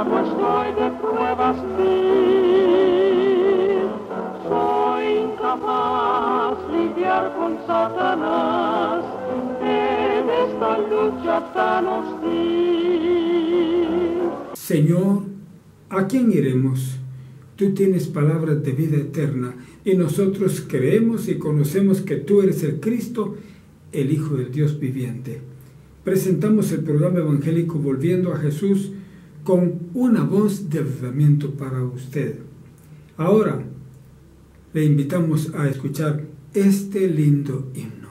esclavo estoy de pruebas mil. Soy incapaz lidiar con Satanás en esta lucha tan hostil. Señor, ¿a quién iremos? Tú tienes palabras de vida eterna y nosotros creemos y conocemos que tú eres el Cristo, el Hijo del Dios viviente. Presentamos el programa evangélico Volviendo a Jesús con una voz de avivamiento para usted. Ahora le invitamos a escuchar este lindo himno.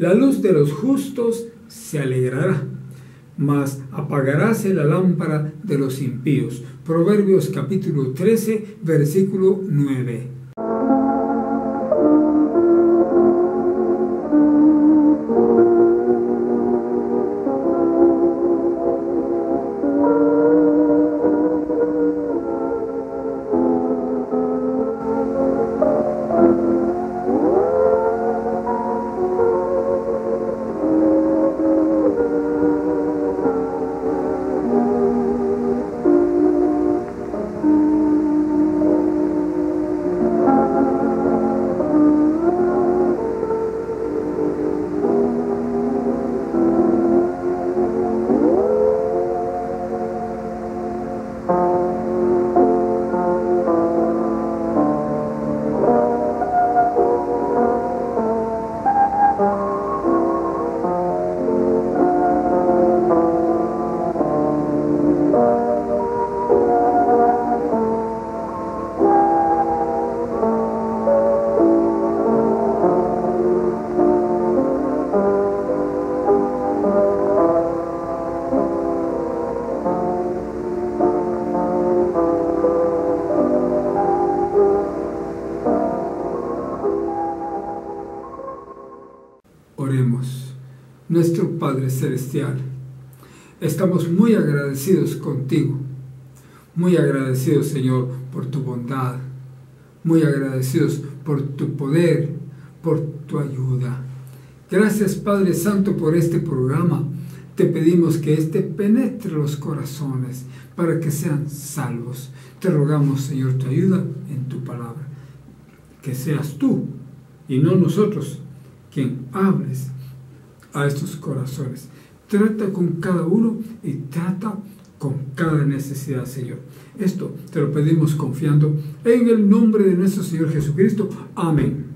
La luz de los justos se alegrará, mas apagaráse la lámpara de los impíos. Proverbios capítulo 13, versículo 9. Oremos. Nuestro Padre Celestial, estamos muy agradecidos contigo, muy agradecidos, Señor, por tu bondad, muy agradecidos por tu poder, por tu ayuda. Gracias, Padre Santo, por este programa. te pedimos que penetre los corazones para que sean salvos. Te rogamos, Señor, tu ayuda en tu palabra. Que seas tú y no nosotros quien hables a estos corazones. Trata con cada uno y trata con cada necesidad, Señor. Esto te lo pedimos confiando en el nombre de nuestro Señor Jesucristo. Amén.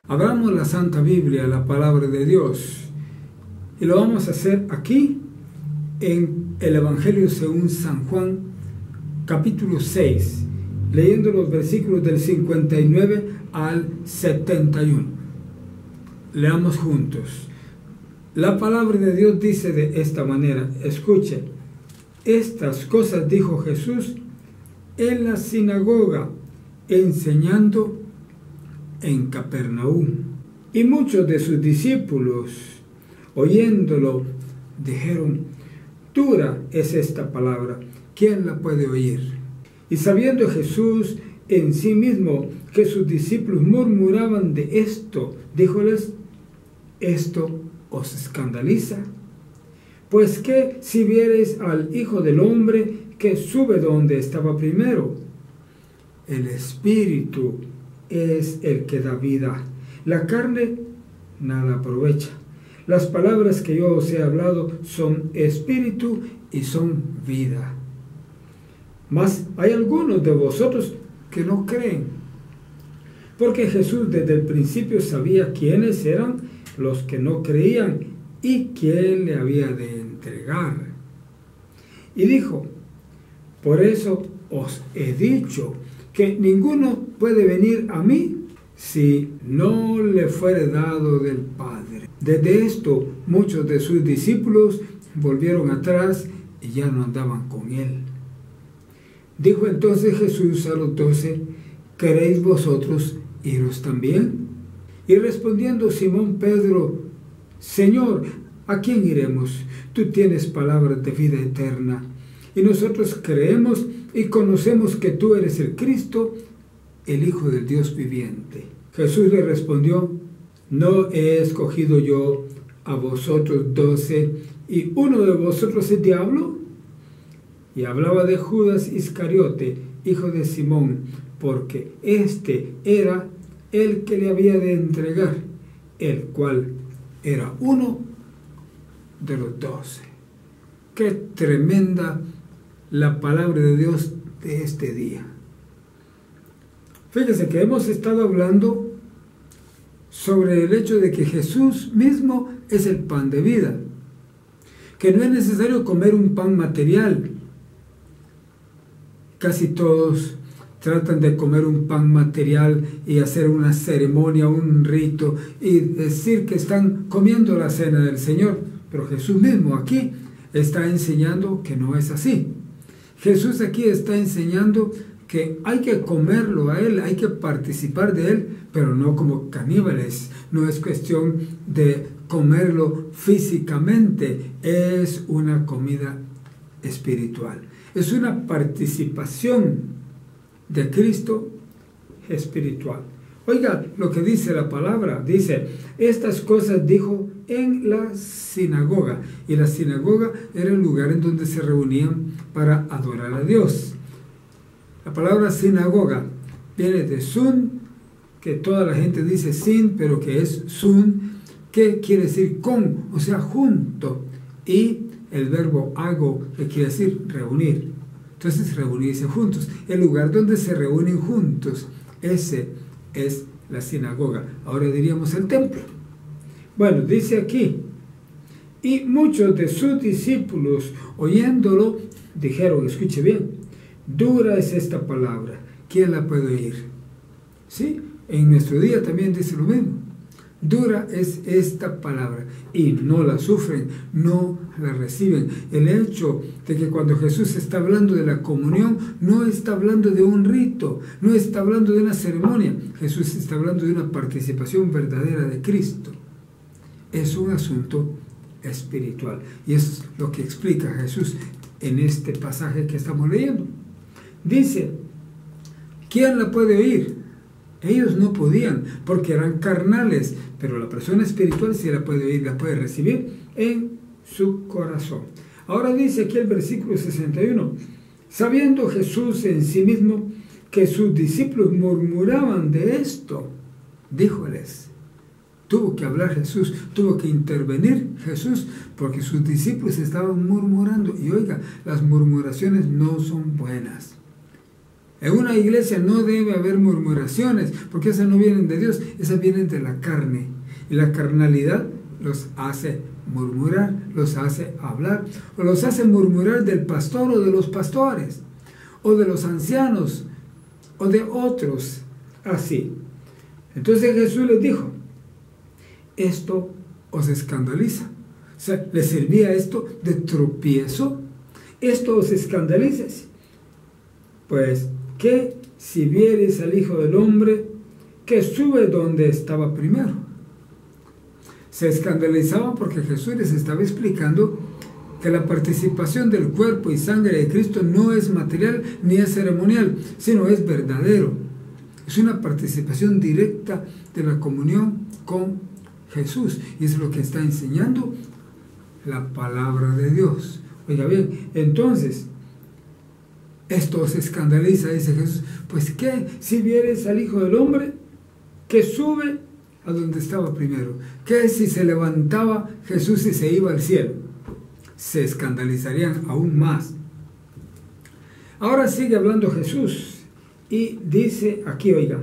Abramos la Santa Biblia, la palabra de Dios, y lo vamos a hacer aquí en el Evangelio según San Juan, capítulo 6, leyendo los versículos del 59 al 71. Leamos juntos. La palabra de Dios dice de esta manera, escuchen, estas cosas dijo Jesús en la sinagoga, enseñando en Capernaum. Y muchos de sus discípulos, oyéndolo, dijeron, dura es esta palabra, ¿quién la puede oír? Y sabiendo Jesús en sí mismo que sus discípulos murmuraban de esto, díjoles, ¿esto os escandaliza? Pues que si viereis al Hijo del Hombre que sube donde estaba primero, el Espíritu es el que da vida, la carne nada aprovecha. Las palabras que yo os he hablado son espíritu y son vida. Mas hay algunos de vosotros que no creen, porque Jesús desde el principio sabía quiénes eran los que no creían y quién le había de entregar. Y dijo, por eso os he dicho que ninguno puede venir a mí si no le fuere dado del Padre. Desde esto muchos de sus discípulos volvieron atrás y ya no andaban con él. Dijo entonces Jesús a los 12, ¿queréis vosotros iros también? Y respondiendo Simón Pedro, Señor, ¿a quién iremos? Tú tienes palabras de vida eterna, y nosotros creemos y conocemos que tú eres el Cristo, el Hijo del Dios viviente. Jesús le respondió, ¿no he escogido yo a vosotros 12 y uno de vosotros es diablo? Y hablaba de Judas Iscariote, hijo de Simón, porque este era el que le había de entregar, el cual era uno de los 12. ¡Qué tremenda la palabra de Dios de este día! Fíjense que hemos estado hablando sobre el hecho de que Jesús mismo es el pan de vida, que no es necesario comer un pan material. Casi todos tratan de comer un pan material y hacer una ceremonia, un rito y decir que están comiendo la cena del Señor, pero Jesús mismo aquí está enseñando que no es así. Jesús aquí está enseñando que hay que comerlo a Él, hay que participar de Él, pero no como caníbales. No es cuestión de comerlo físicamente, es una comida espiritual. Es una participación de Cristo espiritual. Oiga lo que dice la palabra, dice, estas cosas dijo en la sinagoga, y la sinagoga era el lugar en donde se reunían para adorar a Dios. La palabra sinagoga viene de sun, que toda la gente dice sin, pero que es sun, que quiere decir con, o sea, junto, y el verbo ago, que quiere decir reunir. Entonces, reunirse juntos. El lugar donde se reúnen juntos, ese es la sinagoga. Ahora diríamos el templo. Bueno, dice aquí, y muchos de sus discípulos, oyéndolo, dijeron, escuche bien, dura es esta palabra, ¿quién la puede oír? ¿Sí? En nuestro día también dice lo mismo. dura es esta palabra y no la sufren, no la reciben. El hecho de que cuando Jesús está hablando de la comunión, no está hablando de un rito, no está hablando de una ceremonia. Jesús está hablando de una participación verdadera de Cristo. Es un asunto espiritual y es lo que explica Jesús en este pasaje que estamos leyendo. Dice, ¿quién la puede oír? Ellos no podían porque eran carnales, pero la persona espiritual sí la puede oír, la puede recibir en su corazón. Ahora dice aquí el versículo 61, sabiendo Jesús en sí mismo que sus discípulos murmuraban de esto, díjoles. Tuvo que hablar Jesús, tuvo que intervenir Jesús, porque sus discípulos estaban murmurando. Y oiga, las murmuraciones no son buenas. En una iglesia no debe haber murmuraciones, porque esas no vienen de Dios, esas vienen de la carne. Y la carnalidad los hace murmurar, los hace hablar, o los hace murmurar del pastor o de los pastores, o de los ancianos, o de otros, así. Entonces Jesús les dijo, esto os escandaliza. O sea, ¿les servía esto de tropiezo? ¿Esto os escandaliza? Pues, que si vieres al Hijo del Hombre que sube donde estaba primero. Se escandalizaban porque Jesús les estaba explicando que la participación del cuerpo y sangre de Cristo no es material ni es ceremonial, sino es verdadero. Es una participación directa de la comunión con Jesús, y es lo que está enseñando la palabra de Dios. Oiga bien, entonces, esto os escandaliza, dice Jesús. Pues ¿qué? Si vieres al Hijo del Hombre que sube a donde estaba primero. ¿Qué si se levantaba Jesús y se iba al cielo? Se escandalizarían aún más. Ahora sigue hablando Jesús y dice aquí, oiga,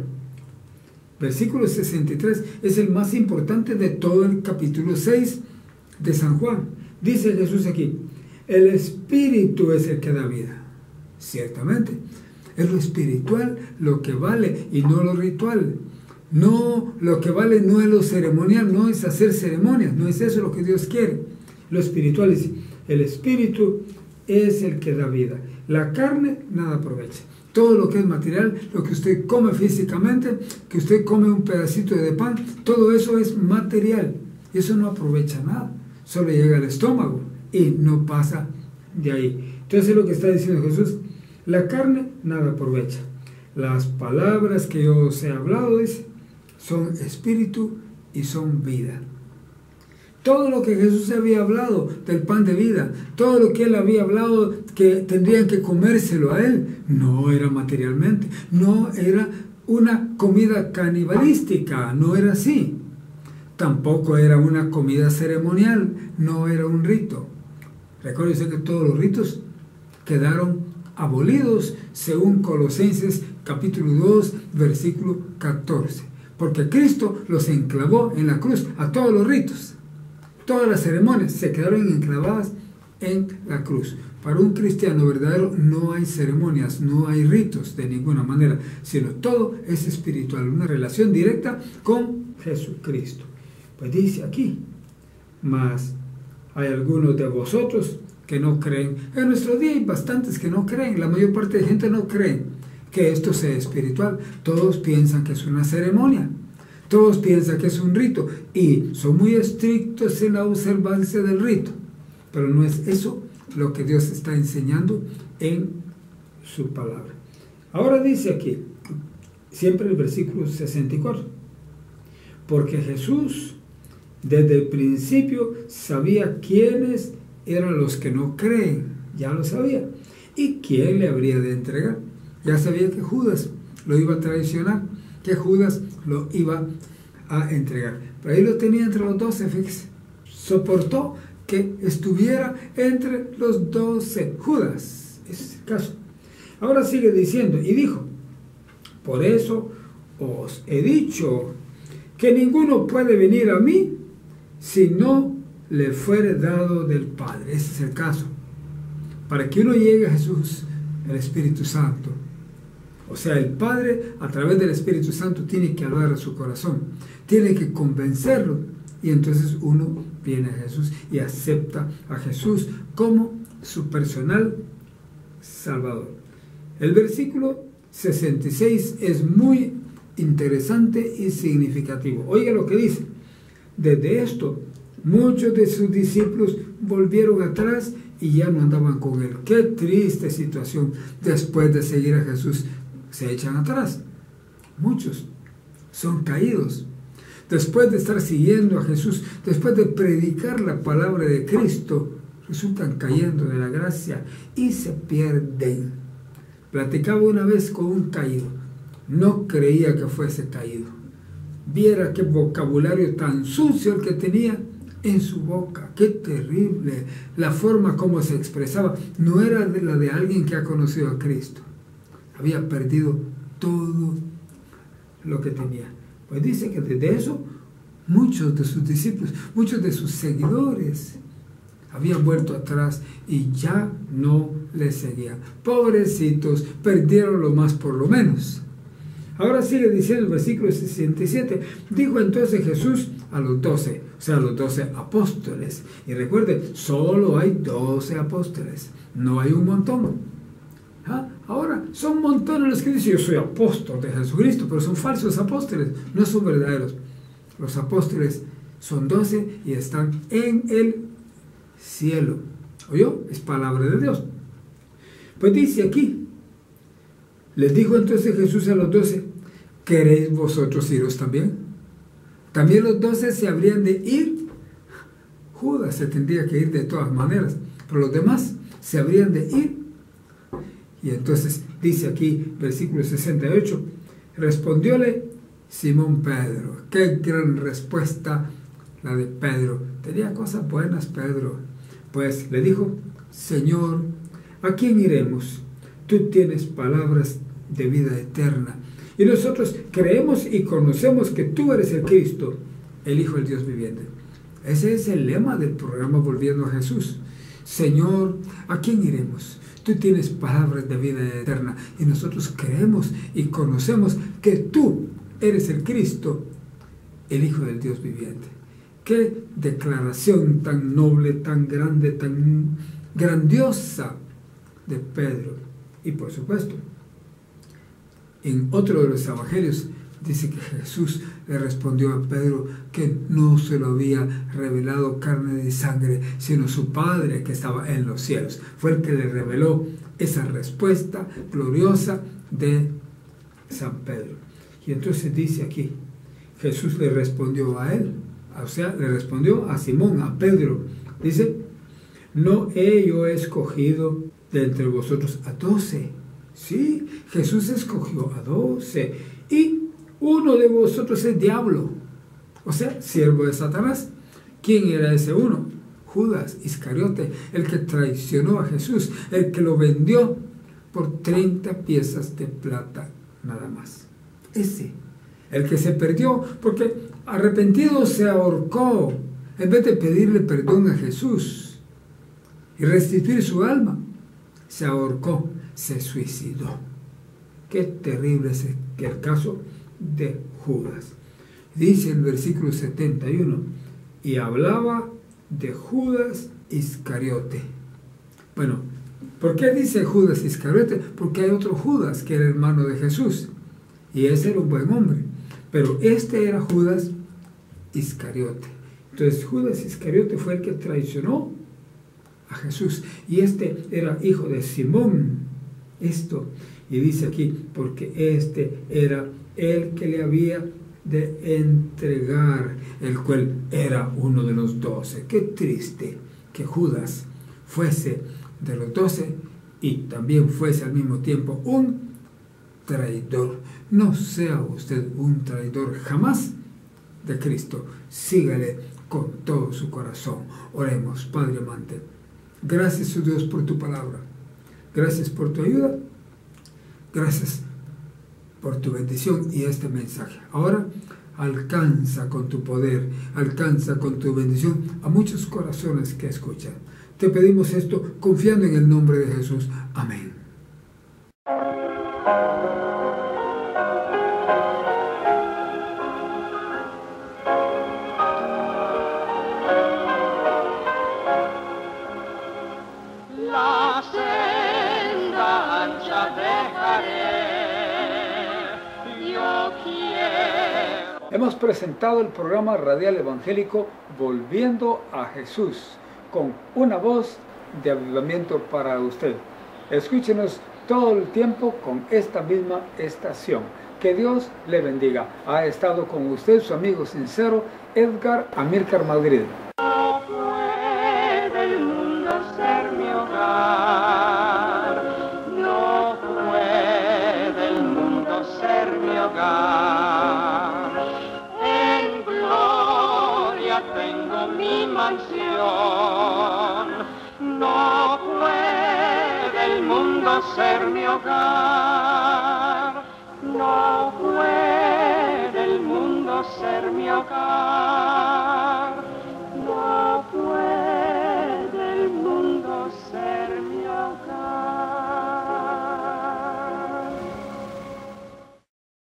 versículo 63 es el más importante de todo el capítulo 6 de San Juan. Dice Jesús aquí, el Espíritu es el que da vida. Ciertamente, es lo espiritual lo que vale y no lo ritual. No, lo que vale no es lo ceremonial, no es hacer ceremonias, no es eso lo que Dios quiere. Lo espiritual dice, el Espíritu es el que da vida. La carne nada aprovecha. Todo lo que es material, lo que usted come físicamente, que usted come un pedacito de pan, todo eso es material. Y eso no aprovecha nada. Solo llega al estómago y no pasa de ahí. Entonces es lo que está diciendo Jesús. La carne nada aprovecha. Las palabras que yo os he hablado, dice, son espíritu y son vida. Todo lo que Jesús había hablado del pan de vida, todo lo que él había hablado que tendrían que comérselo a él, no era materialmente, no era una comida canibalística, no era así. Tampoco era una comida ceremonial, no era un rito. Recuerde que todos los ritos quedaron abolidos según Colosenses capítulo 2, versículo 14. Porque Cristo los enclavó en la cruz a todos los ritos. Todas las ceremonias se quedaron enclavadas en la cruz. Para un cristiano verdadero no hay ceremonias, no hay ritos de ninguna manera, sino todo es espiritual, una relación directa con Jesucristo. Pues dice aquí, mas hay algunos de vosotros que no creen. En nuestro día hay bastantes que no creen, la mayor parte de gente no cree que esto sea espiritual. Todos piensan que es una ceremonia. Todos piensan que es un rito y son muy estrictos en la observancia del rito. Pero no es eso lo que Dios está enseñando en su palabra. Ahora dice aquí, siempre el versículo 64. Porque Jesús desde el principio sabía quiénes eran los que no creen. Ya lo sabía. ¿Y quién le habría de entregar? Ya sabía que Judas lo iba a traicionar, que Judas lo iba a entregar. Pero ahí lo tenía entre los 12, fíjese. Soportó que estuviera entre los 12. Judas, ese es el caso. Ahora sigue diciendo, y dijo, por eso os he dicho que ninguno puede venir a mí si no le fuere dado del Padre. Ese es el caso. Para que uno llegue a Jesús, el Espíritu Santo, O sea, el Padre, a través del Espíritu Santo, tiene que hablar a su corazón, tiene que convencerlo. Y entonces uno viene a Jesús y acepta a Jesús como su personal Salvador. El versículo 66 es muy interesante y significativo. Oiga lo que dice. Desde esto, muchos de sus discípulos volvieron atrás y ya no andaban con él. Qué triste situación. Después de seguir a Jesús, se echan atrás. Muchos son caídos. Después de estar siguiendo a Jesús, después de predicar la palabra de Cristo, resultan cayendo de la gracia y se pierden. Platicaba una vez con un caído. No creía que fuese caído. Viera qué vocabulario tan sucio el que tenía en su boca. Qué terrible. La forma como se expresaba no era de la de alguien que ha conocido a Cristo. Había perdido todo lo que tenía. Pues dice que desde eso muchos de sus discípulos, muchos de sus seguidores habían vuelto atrás y ya no le seguían. Pobrecitos, perdieron lo más por lo menos. Ahora sigue diciendo el versículo 67. Dijo entonces Jesús a los 12, o sea, a los 12 apóstoles. Y recuerde, solo hay 12 apóstoles, no hay un montón. Ahora, son montones los que dicen, yo soy apóstol de Jesucristo, pero son falsos apóstoles, no son verdaderos. Los apóstoles son 12 y están en el cielo. ¿Oyó? Es palabra de Dios. Pues dice aquí, les dijo entonces Jesús a los 12, ¿queréis vosotros iros también? También los 12 se habrían de ir. Judas se tendría que ir de todas maneras, pero los demás se habrían de ir. Y entonces dice aquí, versículo 68, respondióle Simón Pedro. Qué gran respuesta la de Pedro. Tenía cosas buenas Pedro. Pues le dijo, Señor, ¿a quién iremos? Tú tienes palabras de vida eterna. Y nosotros creemos y conocemos que tú eres el Cristo, el Hijo del Dios viviente. Ese es el lema del programa Volviendo a Jesús. Señor, ¿a quién iremos? Tú tienes palabras de vida eterna y nosotros creemos y conocemos que tú eres el Cristo, el Hijo del Dios viviente. Qué declaración tan noble, tan grande, tan grandiosa de Pedro. Y por supuesto, en otro de los evangelios dice que Jesús le respondió a Pedro que no se lo había revelado carne y sangre, sino su Padre que estaba en los cielos. Fue el que le reveló esa respuesta gloriosa de San Pedro. Y entonces dice aquí, Jesús le respondió a él, o sea, le respondió a Simón, a Pedro. Dice, no he yo escogido de entre vosotros a 12. Sí, Jesús escogió a 12. Y uno de vosotros es diablo, o sea, siervo de Satanás. ¿Quién era ese uno? Judas Iscariote, el que traicionó a Jesús, el que lo vendió por 30 piezas de plata nada más. Ese, el que se perdió, porque arrepentido se ahorcó, en vez de pedirle perdón a Jesús y restituir su alma, se ahorcó, se suicidó. Qué terrible es el caso de Judas. Dice el versículo 71, y hablaba de Judas Iscariote. Bueno, ¿por qué dice Judas Iscariote? Porque hay otro Judas que era hermano de Jesús, y ese era un buen hombre, pero este era Judas Iscariote. Entonces Judas Iscariote fue el que traicionó a Jesús, y este era hijo de Simón. Y dice aquí, porque este era el que le había de entregar, el cual era uno de los 12. Qué triste que Judas fuese de los 12 y también fuese al mismo tiempo un traidor. No sea usted un traidor jamás de Cristo. Sígale con todo su corazón. Oremos. Padre amante, gracias, oh Dios, por tu palabra. Gracias por tu ayuda. Gracias por tu bendición y este mensaje. Ahora alcanza con tu poder, alcanza con tu bendición a muchos corazones que escuchan. Te pedimos esto confiando en el nombre de Jesús. Amén. Hemos presentado el programa radial evangélico Volviendo a Jesús, con una voz de avivamiento para usted. Escúchenos todo el tiempo con esta misma estación. Que Dios le bendiga. Ha estado con usted su amigo sincero, Edgar Amílcar Madrid. No puede el mundo ser mi hogar, no puede el mundo ser mi hogar. En gloria tengo mi mansión, no puede el mundo ser mi hogar.